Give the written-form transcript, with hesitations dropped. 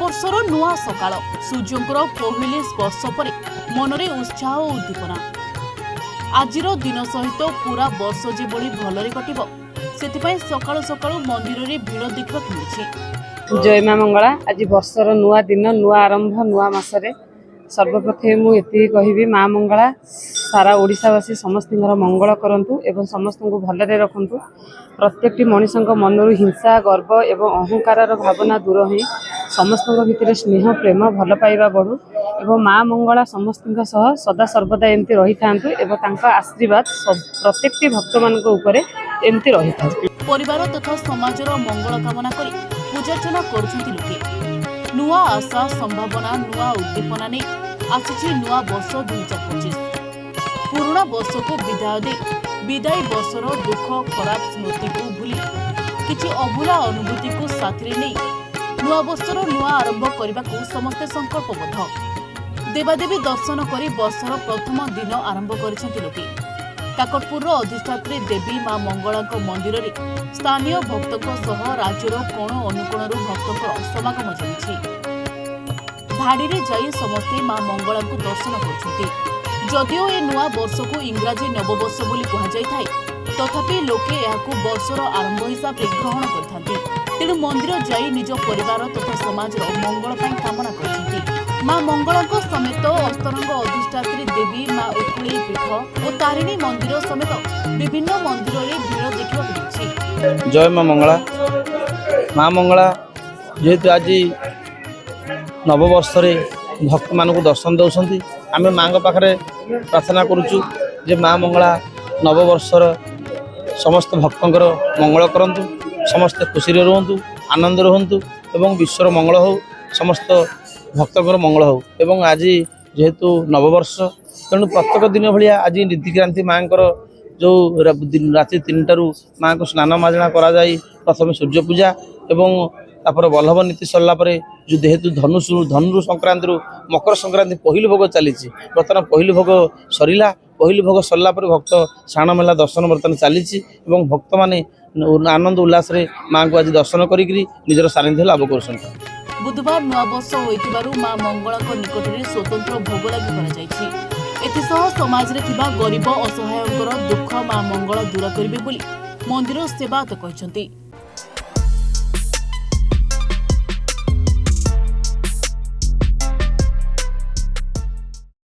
वर्षर नुआ सकाळ सूर्यंकर पहिले स्पर्श पर मनरे उत्साह और उद्दीपना आजिर दिन सहित पूरा वर्ष जेभली भलरे कटिब सेतिपई सकाळु सकाळु मंदिर रे भीड़ देखा मिली। जय मां मंगला। आज वर्षर नुआ दिन नुआ आरंभ नुआ मासरे सर्वप्रथम मुझे कहबी मां मंगला सारा ओडिशावासी समस्त मंगल करंतु एवं समस्त को भलरे रखंतु। प्रत्येक मनुष्य मनरु हिंसा गर्व एवं अहंकार भावना दूर हो समस्त भितर स्नेह प्रेम भल पाइबा बढ़ू एवं मां मंगला समस्त सदा सर्वदा एमती रही था एवं आशीर्वाद प्रत्येक भक्त मान एमती रही था। परिवार तथा समाजर मंगल कामना करी पूजार्चना करुछंती लोके। नुआ आशा संभावना नुआ उद्दीपना ने आसी नुआ वर्ष 2025 पुराना वर्ष को विदाय दे विदायी वर्षर दुख खराब स्मृति को भूली किछि अभूला अनुभूति को साथी नहीं नुआ वर्षर नुआ आरंभ करने को समस्ते संकल्पबद्ध। देवादेवी दर्शन करी वर्षर प्रथम दिन आरंभ करिसेंति लोके। काकटपुर अधिष्ठात्री देवी मां मंगला मंदिर रे स्थानीय भक्तों सह राज्यर कोण अनुकोण भक्तों समागम चली धाड़ी रे जाई समस्ते मां मंगला को दर्शन करुछंती। जदिओ ए नुआ वर्ष को इंग्राजी नववर्ष बोली कहा जाय थाए तथापि लोके याकू वर्षर आरंभ हिसाब से ग्रहण करथांती। तेणु मंदिर जाई निज परिवार तथा समाज मंगल पाई कामना करथांती। मां मंगला समेत अस्तरंग अधिष्ठात्री देवी मां उकुली पीठ और तारिणी मंदिर समेत विभिन्न मंदिर रे भीड़ देखा मिली। जय मां मंगला। मां मंगला जेहेतु आज नववर्ष भक्त मान दर्शन दौरान आम माँ पाखे प्रार्थना करुचु जे माँ मंगला नववर्षर समस्त भक्तर मंगल करंतु समस्त खुशी रुहतु आनंद रुहतु एवं विश्वर मंगल हो समस्त भक्तर मंगल हो। एवं आज जेहेतु नववर्ष तेणु प्रत्येक दिन भाया आज नीतिक्रांति माँ जो राति 3टारू माँ को स्नान मार्जना करा जाई प्रथम सूर्य पूजा एवं तापर बल्लभ नीति सरला जो जेहेतु धनु संक्रांति मकर संक्रांति पहिल भोग चली बर्तमान पहिल भोग सरला पहिल भोग सरला भक्त श्रावण मेला दर्शन बर्तमान चली भक्त माने आनंद उल्लास माँ को आज दर्शन करी निजर सानिध्य लाभ कर। बुधवार नुआ वर्ष होइतिबारु मां मंगला निकट में स्वतंत्र भोग लगी कर समाज रे थिबा गरीब असहायकर दुख मां मंगला दूर करिवे बोली मंदिर सेवायत कहते।